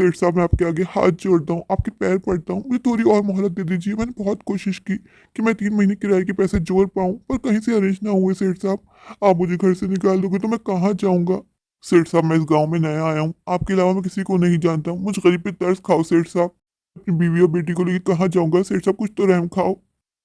सेठ साहब, मैं आपके आगे हाथ जोड़ता हूँ, आपके पैर पड़ता हूँ, मुझे थोड़ी और मोहलत दे दीजिए। मैंने बहुत कोशिश की कि मैं 3 महीने किराए के पैसे जोड़ पाऊँ, पर कहीं से अरेंज ना हुए। सेठ साहब, आप मुझे घर से निकाल दोगे तो मैं कहाँ जाऊँगा? सेठ साहब, मैं इस गांव में नया आया हूँ, आपके अलावा मैं किसी को नहीं जानता हूँ। मुझ गरीब पे तरस खाओ सेठ साहब। अपनी बीवी और बेटी को लेकर कहाँ जाऊँगा सेठ साहब, कुछ तो रहम खाओ।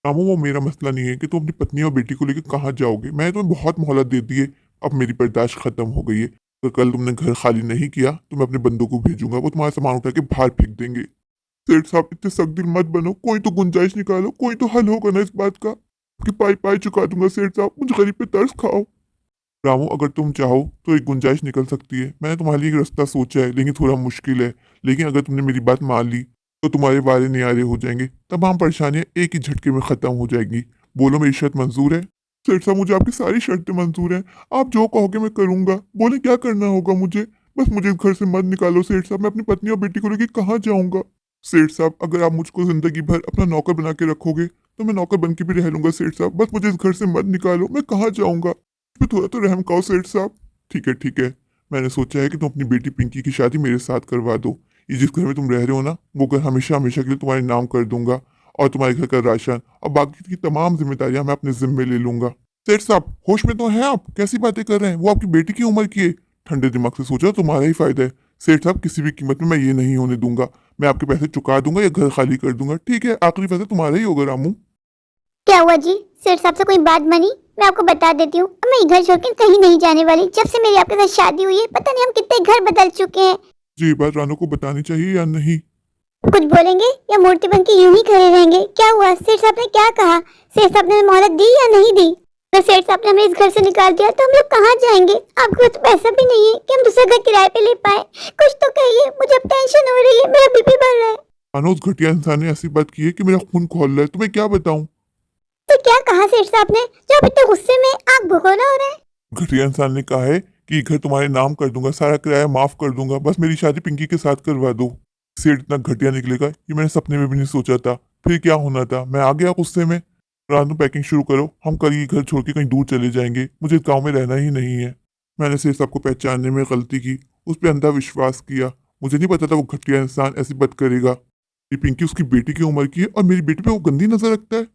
रामू, वो मेरा मसला नहीं है कि तुम अपनी पत्नी और बेटी को लेकर कहाँ जाओगे। मैंने तुम्हें बहुत मोहलत दे दी है, अब मेरी बर्दाश्त खत्म हो गई है। अगर कल तुमने घर खाली नहीं किया तो मैं अपने बंदों को भेजूंगा, वो तुम्हारा सामान उठा के बाहर फेंक देंगे। सेठ साहब, इतने सख्त दिल मत बनो, कोई तो गुंजाइश निकालो, कोई तो हल होगा ना इस बात का। आपकी पाई पाई चुका दूंगा सेठ साहब, मुझे गरीब पे तरस खाओ। रामू, अगर तुम चाहो तो एक गुंजाइश निकल सकती है। मैंने तुम्हारे लिए एक रास्ता सोचा है, लेकिन थोड़ा मुश्किल है। लेकिन अगर तुमने मेरी बात मान ली तो तुम्हारे वारे नियारे हो जाएंगे, तमाम परेशानियां एक ही झटके में खत्म हो जाएंगी। बोलो, मेरी शर्त मंजूर है? सेठ साहब, मुझे आपकी सारी शर्तें मंजूर हैं। आप जो कहोगे मैं करूंगा। बोले, क्या करना होगा मुझे? बस मुझे इस घर से मत निकालो सेठ साहब, मैं अपनी पत्नी और बेटी को लेकर कहाँ जाऊंगा? सेठ साहब, अगर आप मुझको जिंदगी भर अपना नौकर बना के रखोगे तो मैं नौकर बन के भी रह लूंगा सेठ साहब। बस मुझे इस घर से मत निकालो, मैं कहाँ जाऊंगा? पे थोड़ा तो रहम खाओ सेठ साहब। ठीक है, ठीक है। मैंने सोचा है कि तुम अपनी बेटी पिंकी की शादी मेरे साथ करवा दो। ये जिस घर में तुम रह रहे हो ना, वो घर हमेशा हमेशा के लिए तुम्हारे नाम कर दूंगा, और तुम्हारे घर का राशन और बाकी की तमाम जिम्मेदारियां मैं अपने जिम्मे ले लूंगा। सेठ साहब, होश में तो हैं आप? कैसी बातें कर रहे हैं? वो आपकी बेटी की उम्र की है। ठंडे दिमाग से सोचा, तुम्हारा ही फायदा है। सेठ साहब, किसी भी कीमत में मैं ये नहीं होने दूंगा। मैं आपके पैसे चुका दूंगा या घर खाली कर दूंगा। ठीक है, आखिरी फैसला तुम्हारा ही होगा रामू। क्या हुआ जी? सेठ साहब से कोई बात बनी? मैं आपको बता देती हूँ, अब मैं ये घर छोड़ के कहीं नहीं जाने वाली। जब से मेरी आपके साथ शादी हुई है, पता नहीं हम कितने घर बदल चुके हैं। जी, ये बात रानू को बतानी चाहिए या नहीं? कुछ बोलेंगे या मूर्ति बन के यूं ही खड़े रहेंगे? क्या हुआ? सेठ साहब ने क्या कहा? सेठ साहब ने मोहलत दी या नहीं दी? अगर सेठ साहब ने हमें इस घर से निकाल दिया तो हम लोग कहाँ जाएंगे? आपके पास पैसा भी नहीं है कि हम दूसरा घर किराए पे ले पाए। कुछ तो कहिए, मुझे अब टेंशन हो रही है, मेरा बीपी बढ़ रहा है। रानू, उस घटिया इंसान ने ऐसी बात की है कि मेरा खून खोल रहा है। तुम्हें क्या बताऊं? तो क्या कहा सेठ साहब ने जो आप इतने गुस्से में आग भगोना हो रहा है? घटिया इंसान ने कहा है कि घर तुम्हारे नाम कर दूंगा, सारा किराया माफ कर दूंगा, बस मेरी शादी पिंकी के साथ करवा दो। सेठ इतना घटिया निकलेगा ये मैंने सपने में भी नहीं सोचा था। फिर क्या होना था, मैं आ गया गुस्से में। रानू, पैकिंग शुरू करो, हम कल ये घर छोड़ के कहीं दूर चले जाएंगे। मुझे इस गाँव में रहना ही नहीं है। मैंने सेठ साहब को पहचानने में गलती की, उस पर अंधा विश्वास किया। मुझे नहीं पता था वो घटिया इंसान ऐसी बात करेगा। ये पिंकी उसकी बेटी की उम्र की है और मेरी बेटी पे वो गंदी नजर रखता है।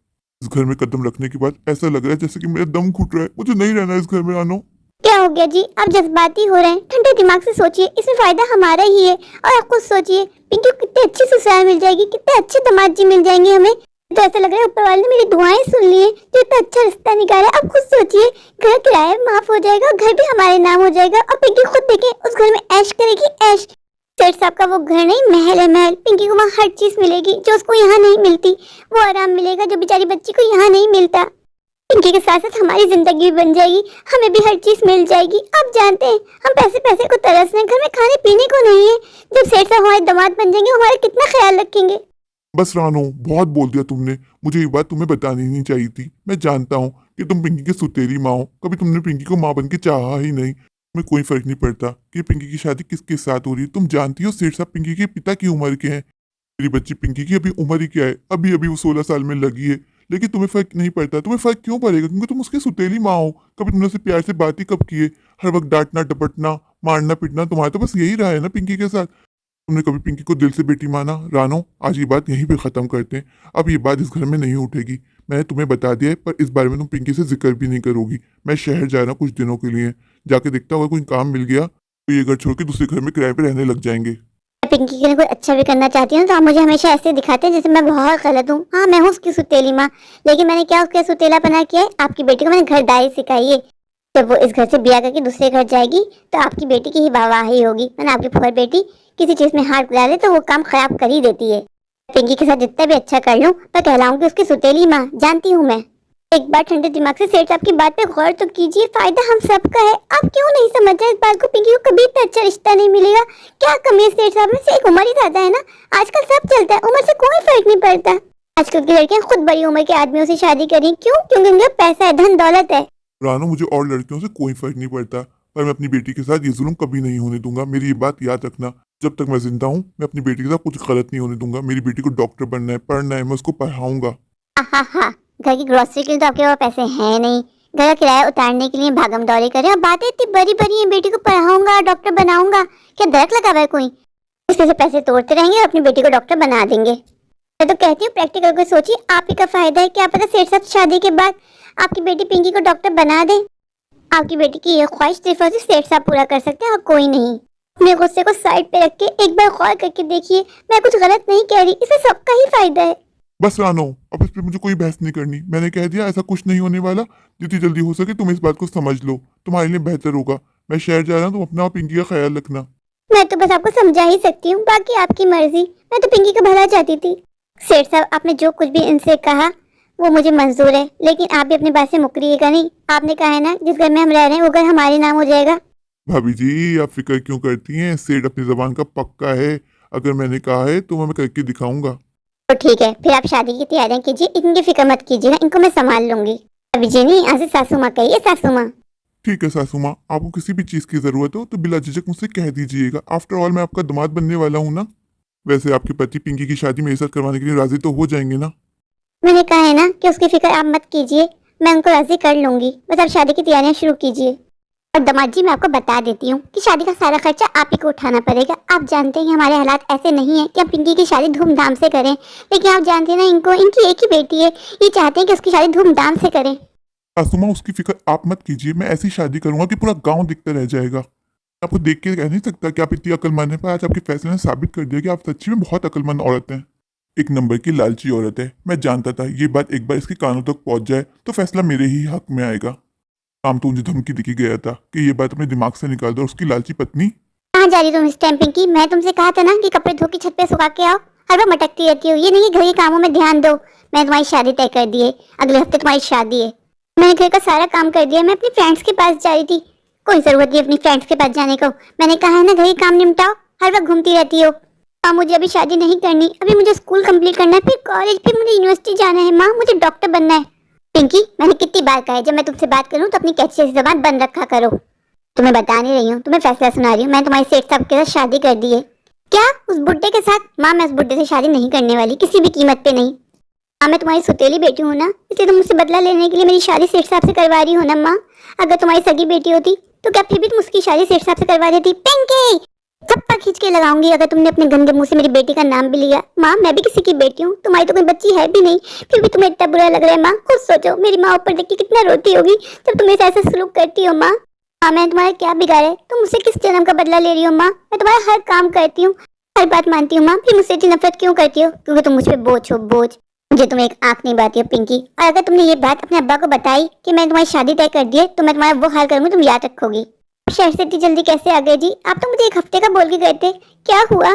इस घर में कदम रखने के बाद ऐसा लग रहा है जैसे कि मेरा दम घुट रहा है। मुझे नहीं रहना इस घर में। रानू, क्या हो गया जी? आप जज्बाती हो रहे हैं। ठंडे दिमाग से सोचिए, इसमें फायदा हमारा ही है। और आप खुद सोचिए, पिंकी को कितनी अच्छी ससुराल मिल जाएगी, कितने अच्छे दामाद जी मिल जाएंगे हमें। तो ऐसा लग रहा है ऊपर वाले ने मेरी दुआएं सुन ली है, जो इतना अच्छा रिश्ता निकाला है। आप खुद सोचिए, घर किराया माफ हो जाएगा, घर भी हमारे नाम हो जाएगा, और पिंकी खुद देखे उस घर में ऐश करेगी, ऐश। सेठ साहब का वो घर नहीं, महल है महल। पिंकी को वहाँ हर चीज मिलेगी जो उसको यहाँ नहीं मिलती। वो आराम मिलेगा जो बेचारी बच्ची को यहाँ नहीं मिलता। पिंकी के साथ साथ हमारी जिंदगी भी बन जाएगी, हमें भी हर चीज मिल जाएगी। आप जानते हैं, हम पैसे पैसे को तरस रहे हैं, घर में खाने पीने को नहीं है। जब सेठ साहब हमारे दामाद बन जाएंगे, हमारा कितना ख्याल रखेंगे। बस रानू, बहुत बोल दिया तुमने। मुझे ये बात तुम्हें बतानी नहीं चाहिए थी। मैं जानता हूँ कि तुम पिंकी की सुतेली माँ हो, कभी तुमने पिंकी को माँ बन के चाहा ही नहीं। तुम्हें कोई फर्क नहीं पड़ता कि पिंकी की शादी किसके साथ हो रही है। तुम जानती हो सेठ साहब पिंकी के पिता की उम्र के हैं। मेरी बच्ची पिंकी की अभी उम्र ही क्या है, अभी अभी वो 16 साल में लगी है। लेकिन तुम्हें फर्क नहीं पड़ता। तुम्हें फर्क क्यों पड़ेगा? क्योंकि तुम उसकी सुतेली माँ हो। कभी तुमने उससे प्यार से बात ही कब की है? हर वक्त डांटना, डपटना, मारना, पीटना, तुम्हारा तो बस यही रहा है ना पिंकी के साथ। तुमने कभी पिंकी को दिल से बेटी माना? रानो, आज ये बात यहीं पे खत्म करते हैं। अब ये बात इस घर में नहीं उठेगी। मैंने तुम्हें बता दिया है, पर इस बारे में तुम पिंकी से जिक्र भी नहीं करोगी। मैं शहर जा रहा हूँ कुछ दिनों के लिए, जाके देखता हुआ कोई काम मिल गया तो ये घर छोड़ के दूसरे घर में किराए पे रहने लग जाएंगे। मैं पिंकी के लिए कोई अच्छा भी करना चाहती हूँ तो आप मुझे हमेशा ऐसे दिखाते हैं जैसे मैं बहुत गलत हूँ। हाँ, मैं हूँ उसकी सुतेली माँ, लेकिन मैंने क्या उसका सुतेलापना किया है? आपकी बेटी को मैंने घरदारी सिखाई है। जब वो इस घर से ब्याह करके दूसरे घर जाएगी तो आपकी बेटी की ही वाहवाही होगी। मैंने आपकी फुफर बेटी किसी चीज में हाथ डाले तो वो काम खराब कर ही देती है। पिंकी के साथ जितना भी अच्छा कर लूं, मैं कहलाऊंगी उसकी सुतेली माँ, जानती हूँ मैं। एक बार ठंडे दिमाग से सेठ साहब की बात पे गौर तो कीजिए, फायदा हम सबका है। आप क्यों नहीं समझ रहे इस बात को? पिंकी को कभी इतना अच्छा रिश्ता नहीं मिलेगा। क्या कमी है सेठ साहब में? से एक उम्र ही ज्यादा है ना। आजकल सब चलता है, उम्र से कोई फर्क नहीं पड़ता। आजकल की लड़कियां खुद बड़ी उम्र के आदमियों से शादी करी, क्यों? क्योंकि उनके पास पैसा है, धन दौलत है। रानो, मुझे और लड़कियों से कोई फर्क नहीं पड़ता, पर मैं अपनी बेटी के साथ ये जुल्म कभी नहीं होने दूंगा। मेरी ये बात याद रखना। जब तक मैं जिंदा हूँ मैं अपनी बेटी के साथ कुछ गलत नहीं होने दूंगा। मेरी बेटी को डॉक्टर बनना है, पढ़ना है, मैं उसको पढ़ाऊंगा। हाँ हाँ, घर की ग्रोसरी के लिए तो आपके पास पैसे हैं नहीं, घर का किराया उतारने के लिए भागम दौड़ी करें, और बातें इतनी बड़ी बड़ी हैं, बेटी को पढ़ाऊंगा, डॉक्टर बनाऊंगा। क्या दरक लगा हुआ है कोई? इसमें से पैसे तोड़ते रहेंगे और अपनी बेटी को डॉक्टर बना देंगे। मैं तो कहती हूँ प्रैक्टिकल को सोचिए, आप ही का फायदा है। क्या पता सेठ साहब शादी के बाद आपकी बेटी पिंकी को डॉक्टर बना दे। आपकी बेटी की ये ख्वाहिश सिर्फ और सिर्फ सेठ साहब पूरा कर सकते हैं और कोई नहीं। अपने गुस्से को साइड पे रख के एक बार गौर करके देखिए, मैं कुछ गलत नहीं कह रही, इसमें सबका ही फायदा है। बस रानो, अब इस पे मुझे कोई बहस नहीं करनी। मैंने कह दिया, ऐसा कुछ नहीं होने वाला। जितनी जल्दी हो सके तुम इस बात को समझ लो, तुम्हारे लिए बेहतर होगा। मैं शहर जा रहा हूँ, तुम अपना और पिंकी का ख्याल रखना। मैं तो बस आपको समझा ही सकती हूँ, बाकी आपकी मर्जी। मैं तो पिंकी का भला चाहती थी। सेठ साहब, आपने जो कुछ भी इनसे कहा वो मुझे मंजूर है, लेकिन आप भी अपनी बात से मुकरिएगा नहीं। आपने कहा है ना जिस घर में हम रह रहे हैं वो घर हमारे नाम हो जाएगा। भाभी जी, आप फिक्र क्यों करती हैं? सेठ अपनी जबान का पक्का है। अगर मैंने कहा है तो मैं करके दिखाऊंगा। तो ठीक है, फिर आप शादी की तैयारियां कीजिए, इनकी फिक्र मत कीजिएगा, इनको मैं संभाल लूंगी। अभी जी नहीं, आज से सासू माँ कहिए, सासू माँ। ठीक है सासू माँ, आपको किसी भी चीज की जरूरत हो तो बिला झिझक मुझसे कह दीजिएगा। आफ्टर ऑल मैं आपका दामाद बनने वाला हूँ ना। वैसे आपके पति पिंकी की शादी मेरे साथ करवाने के लिए राजी तो हो जाएंगे ना? मैंने कहा है ना कि उसकी फिक्र आप मत कीजिए, मैं उनको राजी कर लूंगी। बस आप शादी की तैयारियां शुरू कीजिए। और दामाद जी, मैं आपको बता देती हूँ कि शादी का सारा खर्चा आप ही को उठाना पड़ेगा। आप जानते हैं हमारे हालात ऐसे नहीं है कि हम पिंकी की शादी धूमधाम से करें, लेकिन आप जानते हैं ना, इनको इनकी एक ही बेटी है, ये चाहते हैं कि उसकी शादी धूमधाम से करें। सासू माँ, उसकी फिक्र आप मत कीजिए। मैं ऐसी शादी करूंगा कि पूरा गांव दिखता रह जाएगा। आपको देख के कह नहीं सकता कि आप इतनी अक्लमंद हैं, पर आज आपके फैसले ने साबित कर दिया कि आप सच्ची में बहुत अक्लमंद औरत हैं। एक नंबर की लालची औरत है। मैं जानता था ये बात एक बार इसके कानों तक पहुंच जाए तो फैसला मेरे ही हक में आएगा। काम तो मुझे धमकी दिखी गया था कि ये बात अपने दिमाग से निकाल दो। और उसकी लालची पत्नी। कहाँ जा रही तुम इस टाइम पिंकी? मैं तुमसे कहा था ना कि कपड़े धो के छत पे सुखा के आओ। हर बार मटकती रहती हो। ये नहीं कि घर के कामों में ध्यान दो। मैंने तुम्हारी शादी तय कर दी है, अगले हफ्ते तुम्हारी शादी है। मैंने घर का सारा काम कर दिया। मैं अपनी फ्रेंड्स के पास जा रही थी। कोई जरूरत नहीं अपनी फ्रेंड्स के पास जाने को। मैंने कहा है ना, घर के काम निपटाओ, हर वक्त घूमती रहती हो। माँ, मुझे अभी शादी नहीं करनी। अभी मुझे स्कूल कंप्लीट करना है, फिर कॉलेज, फिर मुझे यूनिवर्सिटी जाना है। माँ, मुझे डॉक्टर बनना है। पिंकी, मैंने कितनी बार कहा है जब मैं तुमसे बात करूं तो अपनी कैची जैसी जबान बंद रखा करो। तुम्हें बता नहीं रही हूँ, तुम्हें फैसला सुना रही हूँ। मैं तुम्हारे सेठ साहब के साथ शादी कर दी है। क्या? उस बुड्ढे के साथ? माँ, मैं उस बुड्ढे से शादी नहीं करने वाली, किसी भी कीमत पे नहीं। माँ, मैं तुम्हारी सुतेली बेटी हूँ ना, इसलिए तुम मुझसे बदला लेने के लिए मेरी शादी सेठ साहब से करवा रही हो ना। माँ, अगर तुम्हारी सगी बेटी होती तो क्या फिर भी तुम उसकी शादी सेठ साहब से करवा देती? पिंकी, थप्पड़ खींच के लगाऊंगी अगर तुमने अपने गंदे मुंह से मेरी बेटी का नाम भी लिया। माँ, मैं भी किसी की बेटी हूँ, तुम्हारी तो कोई बच्ची है भी नहीं, फिर भी तुम्हें इतना बुरा लग रहा है। माँ, खुद सोचो, मेरी माँ ऊपर देख के कितना रोती होगी जब तुम मेरे ऐसा सलूक करती हो। माँ, मैंने तुम्हारा क्या बिगाड़ा है? तुम मुझसे किस जन्म का बदला ले रही हो? माँ, मैं तुम्हारा हर काम करती हूँ, हर बात मानती हूँ। माँ, फिर मुझसे इतनी नफरत क्यों करती हो? क्योंकि तुम मुझ पर बोझ हो, बोझ। मुझे तुम्हें एक आंख नहीं बाती हो पिंकी। और अगर तुमने ये बात अपने अब्बा को बताई कि मैंने तुम्हारी शादी तय कर दी है, तो मैं तुम्हारा वो हाल करूंगी, तुम याद रखोगी। शहर से इतनी जल्दी कैसे आ गए जी? आप तो मुझे एक हफ्ते का बोल के गए थे, क्या हुआ?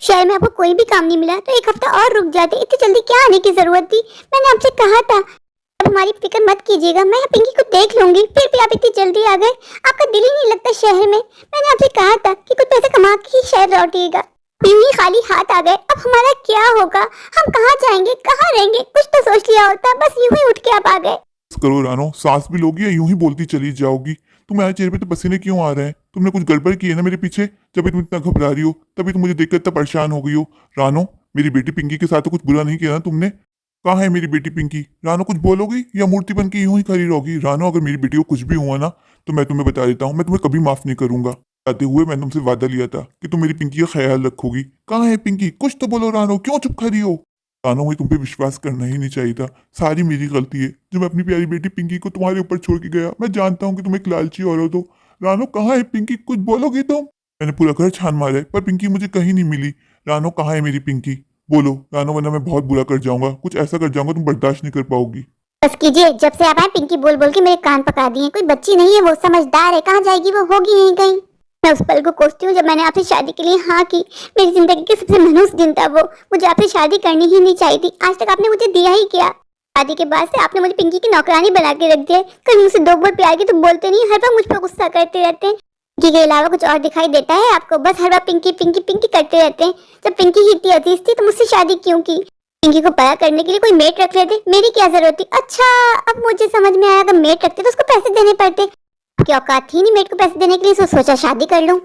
शहर में आपको कोई भी काम नहीं मिला तो एक हफ्ता और रुक जाते। इतनी जल्दी क्या आने की जरूरत थी? मैंने आपसे कहा था। अब हमारी फिक्र मत कीजिएगा, मैं पिंकी को देख लूंगी। फिर भी आप इतनी जल्दी आ गए, आपका दिल ही नहीं लगता शहर में। मैंने आपसे कहा था कि कुछ पैसे कमा के ही शहर लौटिएगा। यूं ही खाली हाथ आ गए, अब हमारा क्या होगा? हम कहाँ जाएंगे, कहाँ रहेंगे? कुछ तो सोच लिया होता। बस यूं ही उठ के आप आ गए। करो रानो, सांस भी लोगी या यूं ही बोलती चली जाओगी? तुम्हारे चेहरे पे तो पसीने क्यों आ रहे हैं? तुमने कुछ गड़बड़ की है ना मेरे पीछे, जब तुम इतना घबरा रही हो, तभी तुम मुझे देखकर इतना परेशान हो गई हो। रानो, मेरी बेटी पिंकी के साथ तो कुछ बुरा नहीं किया ना तुमने? कहाँ है मेरी बेटी पिंकी? रानो, कुछ बोलोगी या मूर्ति बन के यूं ही खड़ी रहोगी? रानो, अगर मेरी बेटी को कुछ भी हुआ ना तो मैं तुम्हें बता देता हूँ, मैं तुम्हें कभी माफ नहीं करूंगा। आते हुए मैंने तुमसे वादा लिया था कि तुम मेरी पिंकी का ख्याल रखोगी। कहाँ है पिंकी? कुछ तो बोलो रानो, क्यों चुप खड़ी हो? रानो, मुझे तुम पे विश्वास करना ही नहीं चाहिए था। सारी मेरी गलती है जो मैं अपनी प्यारी बेटी पिंकी को तुम्हारे ऊपर छोड़ के गया। मैं जानता हूँ कि तुम एक लालची औरत हो। रानो, कहाँ है पिंकी? कुछ बोलोगी तुम? मैंने पूरा घर छान मारा है पर पिंकी मुझे कहीं नहीं मिली। रानो, कहाँ है मेरी पिंकी? बोलो रानो, वरना मैं बहुत बुरा कर जाऊंगा। कुछ ऐसा कर जाऊंगा तुम बर्दाश्त नहीं कर पाओगी। बस कीजिए, जब से आप आए पिंकी बोल बोल के मेरे कान पका दिए। कोई बच्ची नहीं है वो, समझदार है। कहाँ जाएगी वो? होगी यहीं कहीं। मैं उस पल को कोसती हूँ जब मैंने आपसे शादी के लिए हाँ की। मेरी जिंदगी के सबसे मनुष्य दिन था वो। मुझे आपसे शादी करनी ही नहीं चाहिए थी। आज तक आपने मुझे दिया ही क्या? शादी के बाद से आपने मुझे पिंकी की नौकरानी बना के रख दिया। कभी मुझसे दो बोल प्यार की तो बोलते नहीं, हर बार मुझ पर गुस्सा करते रहते हैं। पिंकी के अलावा कुछ और दिखाई देता है आपको? बस हर बार पिंकी पिंकी पिंकी करते रहते हैं। जब पिंकी ही इतनी अजीज थी तो मुझसे शादी क्यों की? पिंकी को पता करने के लिए कोई मेट रख लेते, मेरी क्या जरूरत थी? अच्छा, अब मुझे समझ में आया, अगर मेट रखते तो उसको पैसे देने पड़ते। क्या औकात थी नहीं मेट को पैसे देने के लिए, सोचा शादी कर लूं।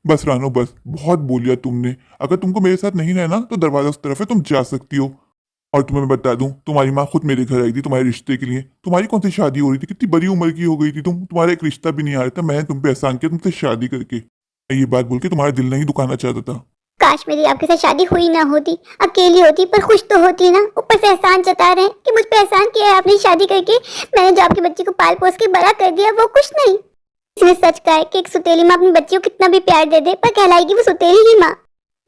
बस रानो, बस बहुत बोल लिया तुमने। अगर तुमको मेरे साथ नहीं रहना तो दरवाजा उस तरफ है, तुम जा सकती हो। और तुम्हें मैं बता दूं, तुम्हारी माँ खुद मेरे घर आई थी तुम्हारे रिश्ते के लिए। तुम्हारी कौन सी शादी हो रही थी? कितनी बड़ी उम्र की हो गई थी तुम। तुम्हारा एक रिश्ता भी नहीं आ रहा था। मैंने तुम पे एहसान किया तुमसे शादी करके। मैं ये बात बोल के तुम्हारा दिल नहीं दुखाना चाहता था। काश मेरी आपके साथ शादी हुई ना होती, अकेली होती पर खुश तो होती ना। ऊपर से एहसान जता रहे हैं कि मुझ पे एहसान किया है आपने शादी करके। मैंने जो आपके बच्चे को पाल पोस के बड़ा कर दिया वो कुछ नहीं। इसने सच कहा है कि एक सुतेली माँ अपनी बच्ची को कितना भी प्यार दे दे पर कहलाएगी वो सुतेली ही माँ।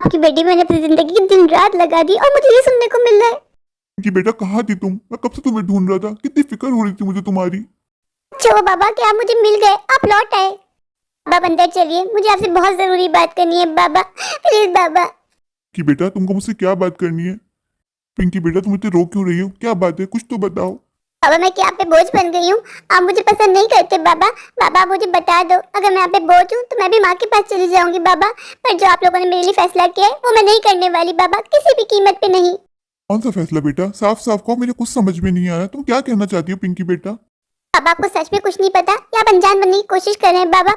आपकी बेटी मैंने अपनी जिंदगी की दिन रात लगा दी और मुझे ये सुनने को मिल रहा है। पिंकी बेटा कहाँ थी तुम? मैं कब से तुम्हें ढूंढ रहा था, कितनी फिक्र हो रही थी मुझे तुम्हारी। अच्छा हुआ बाबा कि आप मुझे मिल गए, आप लौट आए। बाबा अंदर चलिए, मुझे आपसे बहुत जरूरी बात करनी है बाबा, प्लीज बाबा। कि बेटा तुमको मुझसे क्या बात करनी है? पिंकी बेटा तुम इतने रो क्यों रही हो, क्या बात है, कुछ तो बताओ। बाबा मैं क्या आप पे बोझ बन गई हूँ? आप मुझे पसंद नहीं करते बाबा। बाबा आप मुझे बता दो, अगर मैं आप पे बोझ हूँ तो मैं भी माँ के पास चली जाऊंगी बाबा। पर जो आप लोगों ने मेरे लिए फैसला किया है वो मैं नहीं करने वाली बाबा, किसी भी कीमत पे नहीं। कौन सा फैसला बेटा, साफ साफ कहो, मेरे कुछ समझ में नहीं आ रहा, तुम क्या कहना चाहती हो पिंकी बेटा? बाबा आपको सच में कुछ नहीं पता या आप अनजान बनने की कोशिश कर रहे हैं बाबा?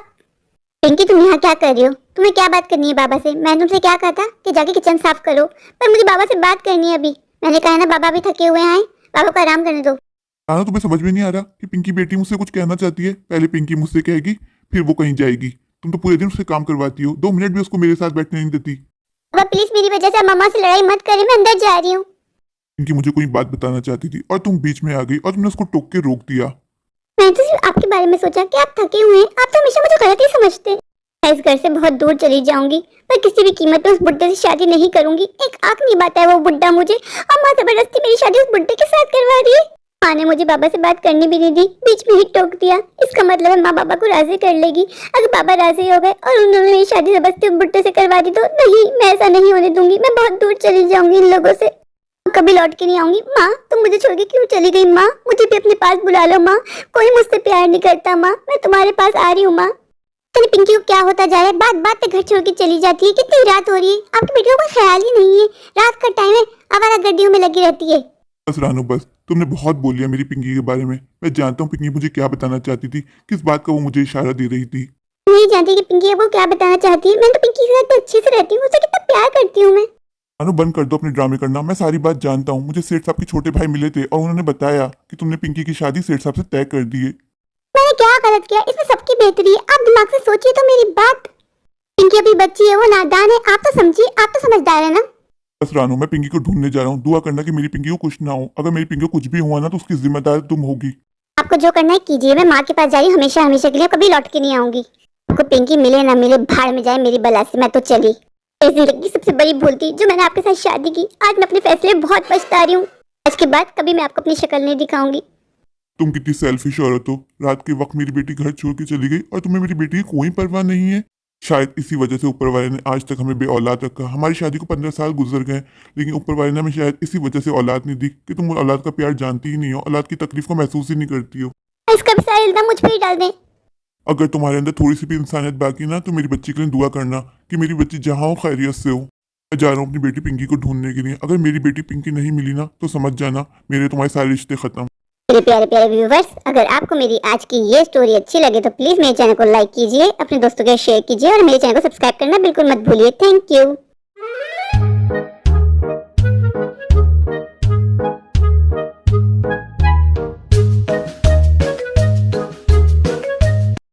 पिंकी तुम यहाँ क्या कर रही हो? तुम्हें क्या बात करनी है बाबा से? मैंने तुमसे क्या कहा था कि जाके किचन साफ करो, पर मुझे बाबा से बात करनी है अभी। मैंने कहा है ना बाबा भी थके हुए हैं, बाबा को आराम करने दो। रानू तुम्हें समझ में नहीं आ रहा कि पिंकी बेटी मुझसे कुछ कहना चाहती है? पहले पिंकी मुझसे कहेगी फिर वो कहीं जाएगी। तुम तो पूरे दिन उससे काम करवाती हो, 2 मिनट भी उसको मेरे साथ बैठने नहीं देती। बाबा प्लीज मेरी वजह से मम्मा से लड़ाई मत करें, मैं अंदर जा रही हूँ। पिंकी मुझे कोई बात बताना चाहती थी और तुम बीच में आ गई और तुमने उसको टोक के रोक दिया। मैंने तो सिर्फ आपके बारे में सोचा कि आप थके हुए हैं, आप तो हमेशा मुझे गलत ही समझते हैं। मैं इस घर से बहुत दूर चली जाऊंगी पर किसी भी कीमत पे उस बुड्ढे से शादी नहीं करूंगी। एक आंख नहीं बाता है वो बुड्ढा मुझे, और माँ जबरदस्ती मेरी शादी उस बुड्ढे के साथ करवा रही है। माँ ने मुझे बाबा से बात करनी भी नहीं दी, बीच में ही टोक दिया। इसका मतलब है माँ बाबा को राजी कर लेगी। अगर बाबा राजी हो गए और उन्होंने मेरी शादी जबरदस्ती उस बुड्ढे से करवा दी तो नहीं, मैं ऐसा नहीं होने दूंगी। मैं बहुत दूर चली जाऊंगी इन लोगों से, कभी लौट के नहीं आऊंगी। माँ तुम मुझे छोड़ के क्यों चली गई? माँ मुझे भी अपने पास बुला लो माँ, कोई मुझसे प्यार नहीं करता माँ, मैं तुम्हारे पास आ रही हूँ माँ। तेरी पिंकी को क्या होता जा रहा है, बात बात पे घर छोड़ के चली जाती है। कितनी रात हो रही है, आपकी बेटी को कोई ख्याल ही नहीं है। रात का टाइम है, आवारा गर्दियों में लगी रहती है। बस रानू बस, तुमने बहुत बोल लिया मेरी पिंकी के बारे में। मैं जानता हूँ पिंकी मुझे क्या बताना चाहती थी, किस बात का वो मुझे इशारा दे रही थी। नहीं जानती कि पिंकी वो क्या बताना चाहती है। मैं तो पिंकी के साथ अच्छे से रहती हूँ, उससे कितना प्यार करती हूँ मैं। रानू बंद कर दो अपने ड्रामे करना, मैं सारी बात जानता हूँ। मुझे सेठ साहब के छोटे भाई मिले थे और उन्होंने बताया कि तुमने पिंकी की शादी सेठ साहब से तय कर दी है। मैंने क्या गलत किया? इसमें सबकी बेहतरी है, आप दिमाग से सोचिए तो मेरी बात। पिंकी अभी बच्ची है, वो नादान है, आप तो समझिए, आप तो समझदार है ना। बस रानू मैं पिंकी को ढूंढने जा रहा हूँ, दुआ करना कि मेरी पिंकी को कुछ ना हो। अगर मेरी पिंकी को कुछ भी हुआ ना तो उसकी जिम्मेदार तुम होगी। आपको जो करना है कीजिए, मैं माँ के पास जा रही हूँ हमेशा हमेशा के लिए, कभी लौट के नहीं आऊंगी। आपको पिंकी मिले ना मिले, भाड़ में जाए मेरी बला से, मैं तो चली। इस जिंदगी की सबसे बड़ी भूल थी जो मैंने आपके साथ शादी की। आज मैं अपने फैसले बहुत पछता रही हूँ। आज के बाद कभी मैं आपको अपनी शक्ल नहीं दिखाऊंगी। तुम कितनी सेल्फिश औरत हो, रात के वक्त मेरी बेटी घर छोड़ के चली गई और तुम्हें मेरी बेटी की कोई परवाह नहीं है। शायद इसी वजह से ऊपर वाले ने आज तक हमें बे औलाद रखा। हमारी शादी को 15 साल गुजर गए, लेकिन ऊपर वाले ने हमें शायद इसी वजह से औलाद नहीं दी कि तुम औलाद का प्यार जानती ही नहीं हो, औलाद की तकलीफ को महसूस ही नहीं करती हो। इसका भी सारा इल्जाम मुझ पर ही डाल दें। अगर तुम्हारे अंदर थोड़ी सी भी इंसानियत बाकी ना तो मेरी बच्ची के लिए दुआ करना कि मेरी बच्ची जहाँ हो खैरियत से हो। मैं जा रहा हूँ अपनी बेटी पिंकी को ढूंढने के लिए। अगर मेरी बेटी पिंकी नहीं मिली ना तो समझ जाना मेरे तुम्हारे सारे रिश्ते खत्म। मेरे प्यारे प्यारे व्यूवर्स, अगर आपको मेरी आज की ये स्टोरी अच्छी लगे तो प्लीज मेरे चैनल को लाइक कीजिए, अपने दोस्तों के शेयर कीजिए और मेरे चैनल को सब्सक्राइब करना बिल्कुल मत भूलिए। Thank you.